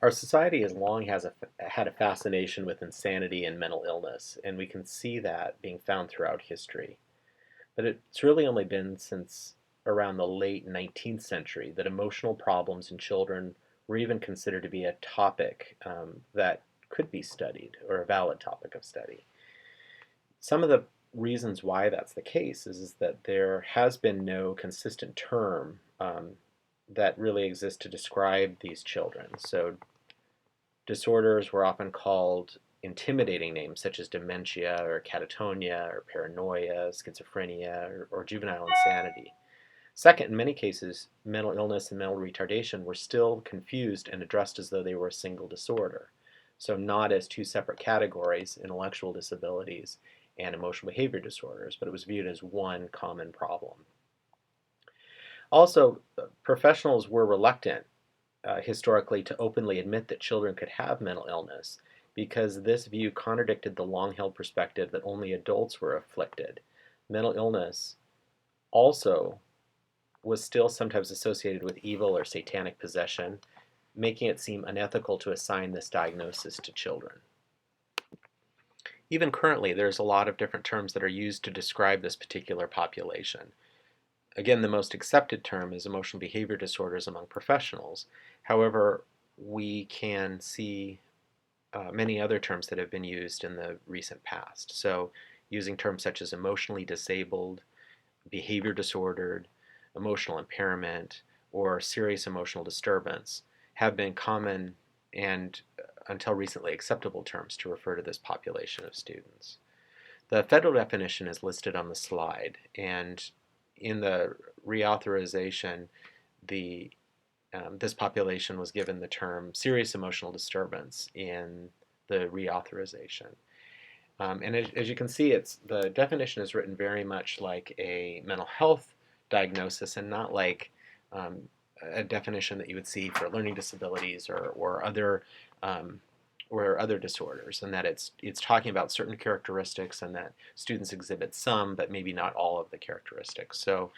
Our society has long had a fascination with insanity and mental illness, and we can see that being found throughout history. But it's really only been since around the late 19th century that emotional problems in children were even considered to be a topic that could be studied, or a valid topic of study. Some of the reasons why that's the case is that there has been no consistent term that really exists to describe these children. So disorders were often called intimidating names such as dementia or catatonia or paranoia, schizophrenia, or juvenile insanity. Second, in many cases, mental illness and mental retardation were still confused and addressed as though they were a single disorder. So, not as two separate categories, intellectual disabilities and emotional behavior disorders, but it was viewed as one common problem. Also, professionals were reluctant historically to openly admit that children could have mental illness because this view contradicted the long-held perspective that only adults were afflicted. Mental illness also was still sometimes associated with evil or satanic possession, making it seem unethical to assign this diagnosis to children. Even currently, there's a lot of different terms that are used to describe this particular population. Again, the most accepted term is emotional behavior disorders among professionals. However, we can see many other terms that have been used in the recent past. So, using terms such as emotionally disabled, behavior disordered, emotional impairment, or serious emotional disturbance have been common and until recently acceptable terms to refer to this population of students. The federal definition is listed on the slide, and in the reauthorization, this population was given the term serious emotional disturbance in the reauthorization. And as you can see, the definition is written very much like a mental health diagnosis and not like a definition that you would see for learning disabilities or other disorders, and that it's talking about certain characteristics and that students exhibit some, but maybe not all of the characteristics. So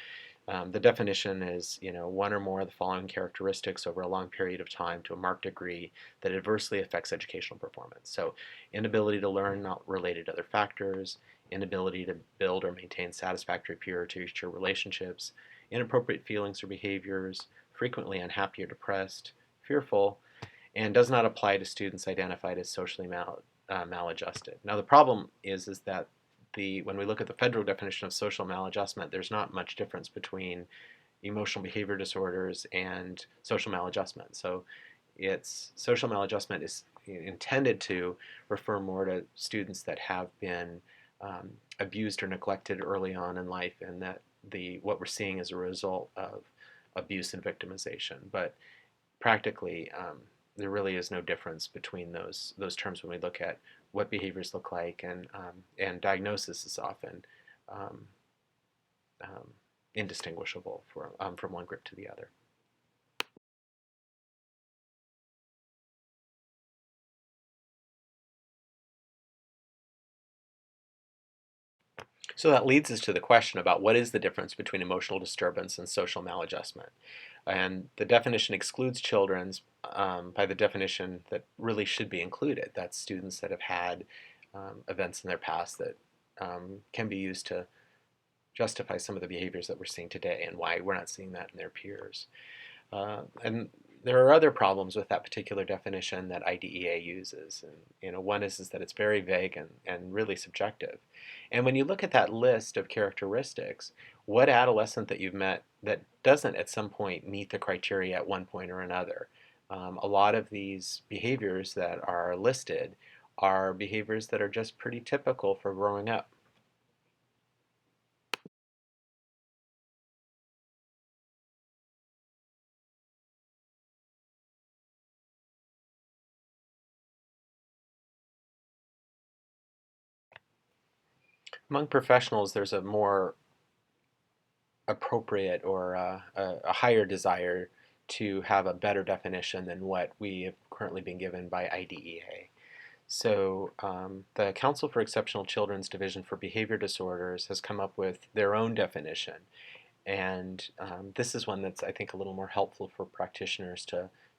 the definition is, one or more of the following characteristics over a long period of time to a marked degree that adversely affects educational performance. So inability to learn not related to other factors, inability to build or maintain satisfactory peer-to-teacher relationships, inappropriate feelings or behaviors, frequently unhappy or depressed, fearful, and does not apply to students identified as socially maladjusted. Now the problem is that when we look at the federal definition of social maladjustment, there's not much difference between emotional behavior disorders and social maladjustment. So social maladjustment is intended to refer more to students that have been abused or neglected early on in life, and that what we're seeing is a result of abuse and victimization. But practically, there really is no difference between those terms when we look at what behaviors look like, and diagnosis is often um, um, indistinguishable from one group to the other. So that leads us to the question about what is the difference between emotional disturbance and social maladjustment. And the definition excludes children's by the definition that really should be included. That's students that have had events in their past that can be used to justify some of the behaviors that we're seeing today and why we're not seeing that in their peers. And there are other problems with that particular definition that IDEA uses. And one is that it's very vague and really subjective. And when you look at that list of characteristics, what adolescent that you've met that doesn't at some point meet the criteria at one point or another? A lot of these behaviors that are listed are behaviors that are just pretty typical for growing up. Among professionals, there's a more appropriate or a higher desire to have a better definition than what we have currently been given by IDEA. So the Council for Exceptional Children's Division for Behavior Disorders has come up with their own definition. And this is one that's, I think, a little more helpful for practitioners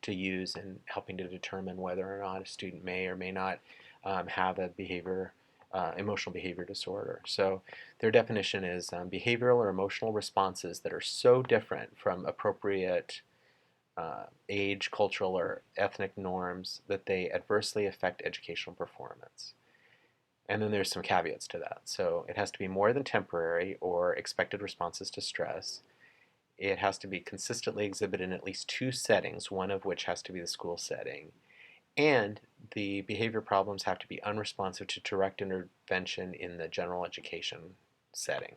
to use in helping to determine whether or not a student may or may not have a emotional behavior disorder. So their definition is behavioral or emotional responses that are so different from appropriate age, cultural, or ethnic norms that they adversely affect educational performance. And then there's some caveats to that. So it has to be more than temporary or expected responses to stress. It has to be consistently exhibited in at least 2 settings, one of which has to be the school setting. And the behavior problems have to be unresponsive to direct intervention in the general education setting.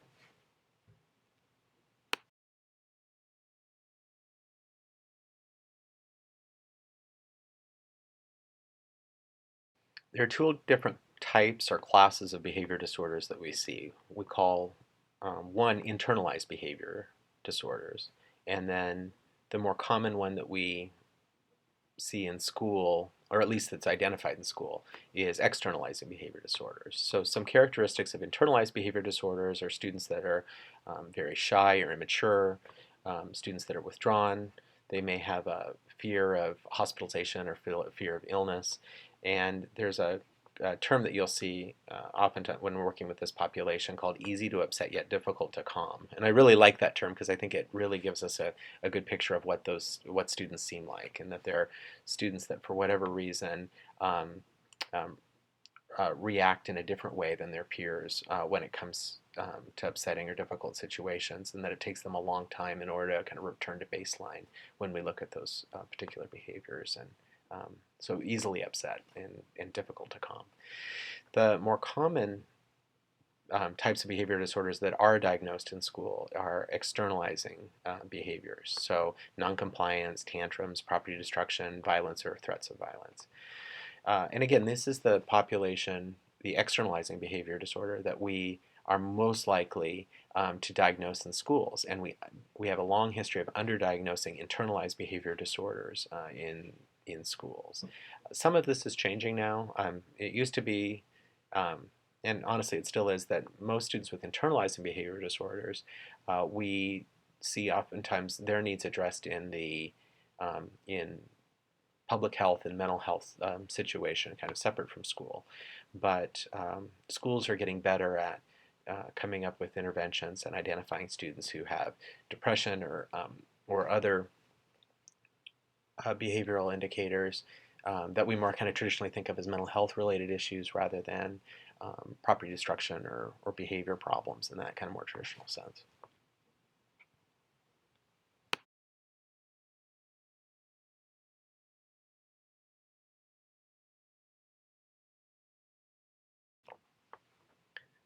There are 2 different types or classes of behavior disorders that we see. We call one internalized behavior disorders, and then the more common one that we see in school, or at least that's identified in school, is externalizing behavior disorders. So some characteristics of internalized behavior disorders are students that are very shy or immature, students that are withdrawn. They may have a fear of hospitalization or fear of illness. And there's a term that you'll see often when we're working with this population called easy to upset yet difficult to calm. And I really like that term because I think it really gives us a good picture of what students seem like, and that they're students that for whatever reason um, react in a different way than their peers when it comes to upsetting or difficult situations, and that it takes them a long time in order to kind of return to baseline when we look at those particular behaviors. And so easily upset and difficult to calm. The more common types of behavior disorders that are diagnosed in school are externalizing behaviors. So noncompliance, tantrums, property destruction, violence, or threats of violence. And again, this is the population, the externalizing behavior disorder, that we are most likely to diagnose in schools. And we have a long history of underdiagnosing internalized behavior disorders in schools. Some of this is changing now. It used to be, and honestly it still is, that most students with internalizing behavior disorders, we see oftentimes their needs addressed in public health and mental health situation, kind of separate from school. But schools are getting better at coming up with interventions and identifying students who have depression or other behavioral indicators that we more kind of traditionally think of as mental health related issues rather than property destruction or behavior problems in that kind of more traditional sense.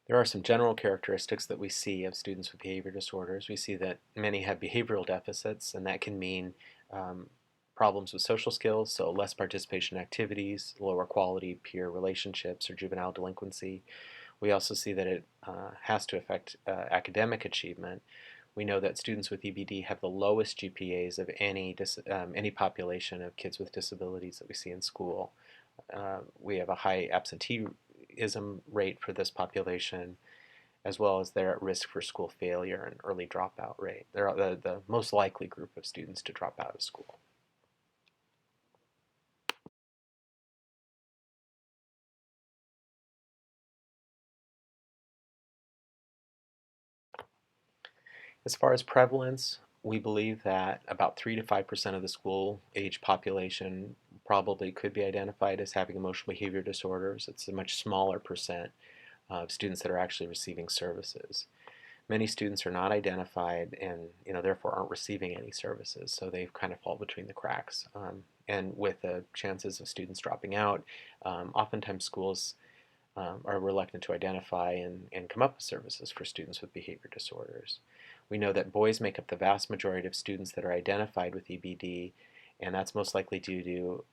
There are some general characteristics that we see of students with behavior disorders. We see that many have behavioral deficits, and that can mean problems with social skills, so less participation in activities, lower quality peer relationships, or juvenile delinquency. We also see that it has to affect academic achievement. We know that students with EBD have the lowest GPAs of any population of kids with disabilities that we see in school. We have a high absenteeism rate for this population, as well as they're at risk for school failure and early dropout rate. They're the most likely group of students to drop out of school. As far as prevalence, we believe that about 3 to 5% of the school age population probably could be identified as having emotional behavior disorders. It's a much smaller percent of students that are actually receiving services. Many students are not identified and therefore aren't receiving any services, so they kind of fall between the cracks. And with the chances of students dropping out, oftentimes schools are reluctant to identify and come up with services for students with behavior disorders. We know that boys make up the vast majority of students that are identified with EBD, and that's most likely due to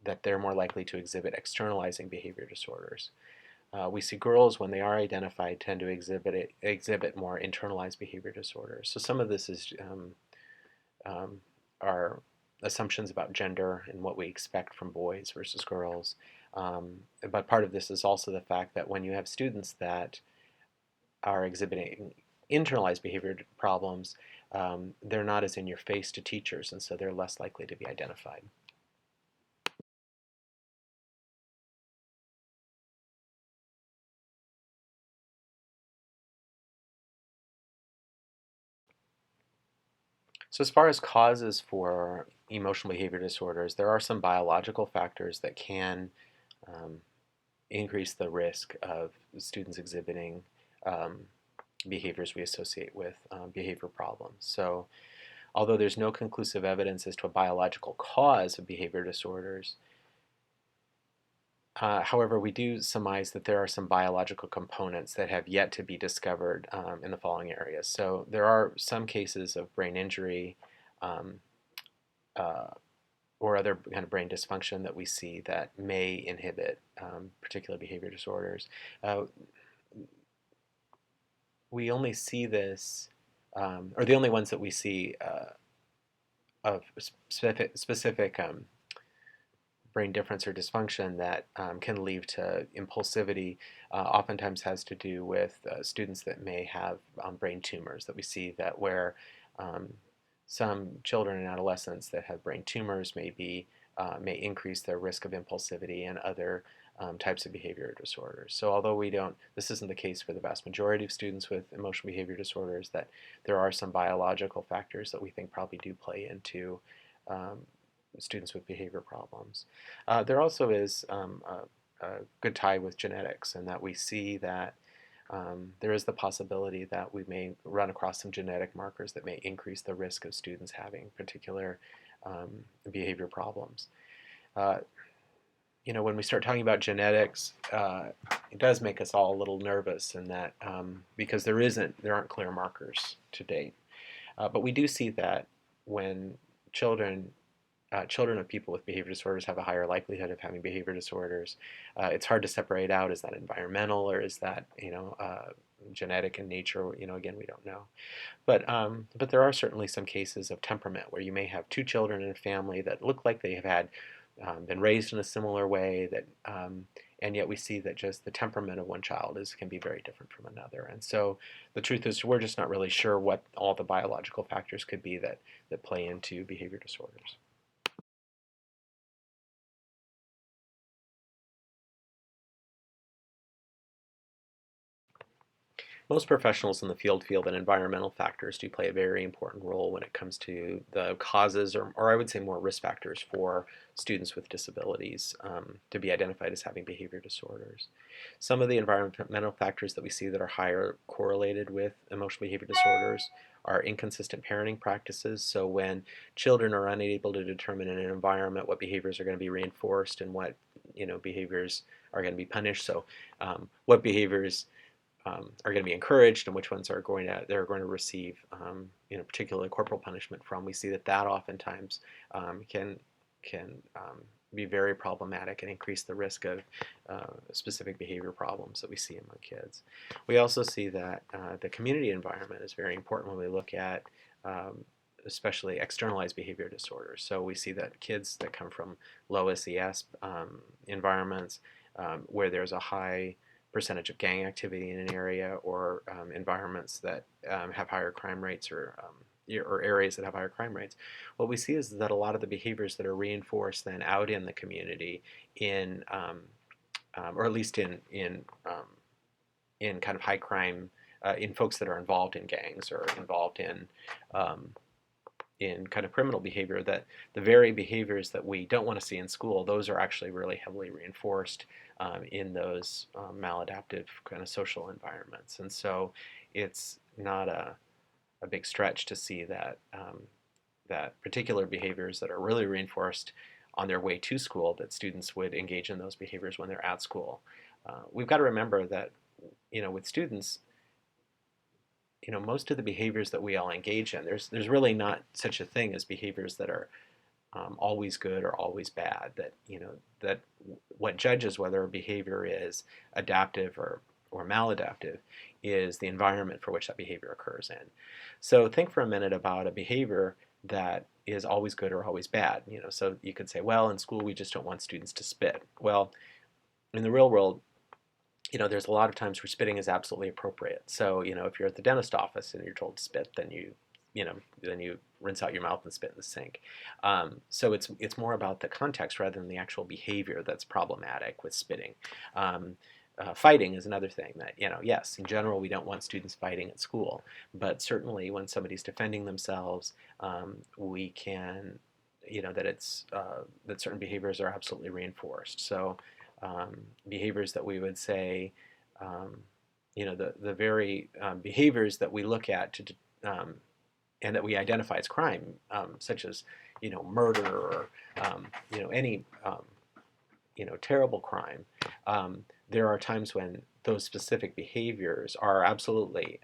that they're more likely to exhibit externalizing behavior disorders. We see girls, when they are identified, tend to exhibit more internalized behavior disorders. So some of this is our assumptions about gender and what we expect from boys versus girls. But part of this is also the fact that when you have students that are exhibiting internalized behavior problems, they're not as in your face to teachers, and so they're less likely to be identified. So as far as causes for emotional behavior disorders, there are some biological factors that can um, increase the risk of students exhibiting um, behaviors we associate with behavior problems. So although there's no conclusive evidence as to a biological cause of behavior disorders, however, we do surmise that there are some biological components that have yet to be discovered in the following areas. So there are some cases of brain injury um, uh, or other kind of brain dysfunction that we see that may inhibit particular behavior disorders. We only see this, or the only ones that we see of specific brain difference or dysfunction that can lead to impulsivity oftentimes has to do with students that may have brain tumors, that we see that where um, some children and adolescents that have brain tumors may increase their risk of impulsivity and other types of behavior disorders. So although this isn't the case for the vast majority of students with emotional behavior disorders, that there are some biological factors that we think probably do play into um, students with behavior problems. There also is a good tie with genetics, and that we see that there is the possibility that we may run across some genetic markers that may increase the risk of students having particular behavior problems. Uh, when we start talking about genetics, it does make us all a little nervous, in that because there aren't clear markers to date. But we do see that when children children of people with behavior disorders have a higher likelihood of having behavior disorders. It's hard to separate out, is that environmental or is that genetic in nature? Again, we don't know. But there are certainly some cases of temperament where you may have two children in a family that look like they have had been raised in a similar way, and yet we see that just the temperament of one child can be very different from another. And so the truth is, we're just not really sure what all the biological factors could be that play into behavior disorders. Most professionals in the field feel that environmental factors do play a very important role when it comes to the causes, or I would say more risk factors for students with disabilities to be identified as having behavior disorders. Some of the environmental factors that we see that are higher correlated with emotional behavior disorders are inconsistent parenting practices. So when children are unable to determine in an environment what behaviors are going to be reinforced and what behaviors are going to be punished. So what behaviors are going to be encouraged and which ones they're going to receive particularly corporal punishment from. We see that oftentimes can be very problematic and increase the risk of specific behavior problems that we see among kids. We also see that the community environment is very important when we look at especially externalized behavior disorders. So we see that kids that come from low SES environments where there's a high percentage of gang activity in an area, or environments that have higher crime rates, or areas that have higher crime rates, what we see is that a lot of the behaviors that are reinforced then out in the community, or at least in kind of high crime, in folks that are involved in gangs or involved in kind of criminal behavior, that the very behaviors that we don't want to see in school, those are actually really heavily reinforced in those maladaptive kind of social environments. And so it's not a big stretch to see that that particular behaviors that are really reinforced on their way to school, that students would engage in those behaviors when they're at school. We've got to remember that with students, most of the behaviors that we all engage in, there's really not such a thing as behaviors that are always good or always bad. That what judges whether a behavior is adaptive or maladaptive is the environment for which that behavior occurs in. So think for a minute about a behavior that is always good or always bad. So you could say, well, in school we just don't want students to spit. Well, in the real world, there's a lot of times where spitting is absolutely appropriate. So, if you're at the dentist office and you're told to spit, then you then you rinse out your mouth and spit in the sink. So it's more about the context rather than the actual behavior that's problematic with spitting. Fighting is another thing that, yes, in general, we don't want students fighting at school, but certainly when somebody's defending themselves, we can, that certain behaviors are absolutely reinforced. So behaviors that we would say, the very behaviors that we look at and that we identify as crime, such as, murder or, any, terrible crime. There are times when those specific behaviors are absolutely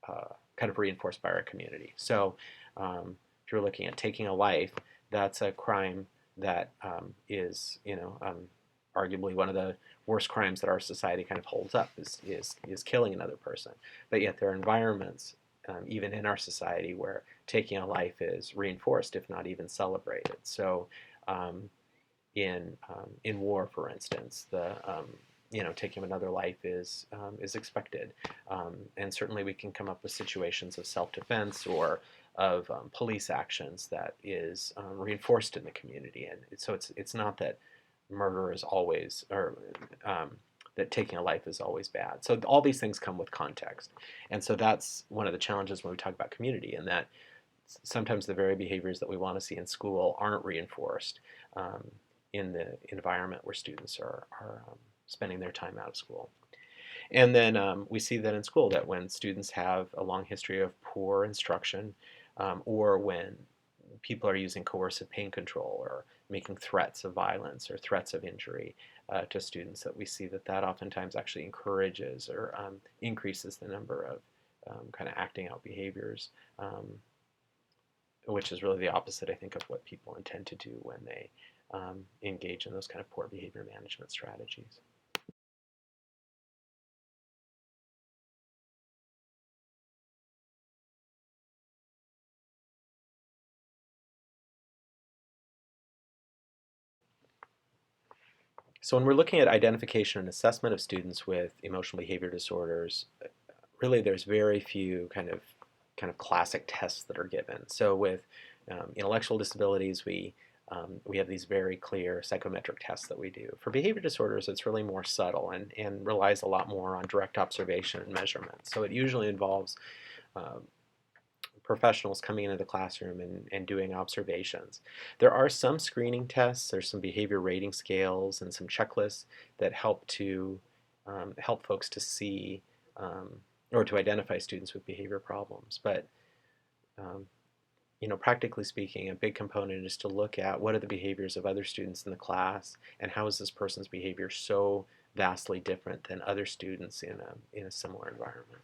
kind of reinforced by our community. So if you're looking at taking a life, that's a crime that is, arguably one of the worst crimes that our society kind of holds up is killing another person. But yet there are environments, even in our society, where taking a life is reinforced, if not even celebrated. So in war, for instance, taking another life is expected, and certainly we can come up with situations of self-defense or of police actions that is reinforced in the community, and so it's not that murder is always or that taking a life is always bad. So all these things come with context, and so that's one of the challenges when we talk about community, and that sometimes the very behaviors that we want to see in school aren't reinforced in the environment where students are spending their time out of school. And then we see that in school, that when students have a long history of poor instruction, or when people are using coercive pain control or making threats of violence or threats of injury to students, that we see that oftentimes actually encourages or increases the number of kind of acting out behaviors, which is really the opposite, I think, of what people intend to do when they engage in those kind of poor behavior management strategies. So when we're looking at identification and assessment of students with emotional behavior disorders, really there's very few kind of classic tests that are given. So with intellectual disabilities, we have these very clear psychometric tests that we do. For behavior disorders, it's really more subtle and relies a lot more on direct observation and measurement. So it usually involves professionals coming into the classroom and doing observations. There are some screening tests, there's some behavior rating scales and some checklists that help to help folks to see or to identify students with behavior problems. But practically speaking, a big component is to look at what are the behaviors of other students in the class, and how is this person's behavior so vastly different than other students in a similar environment.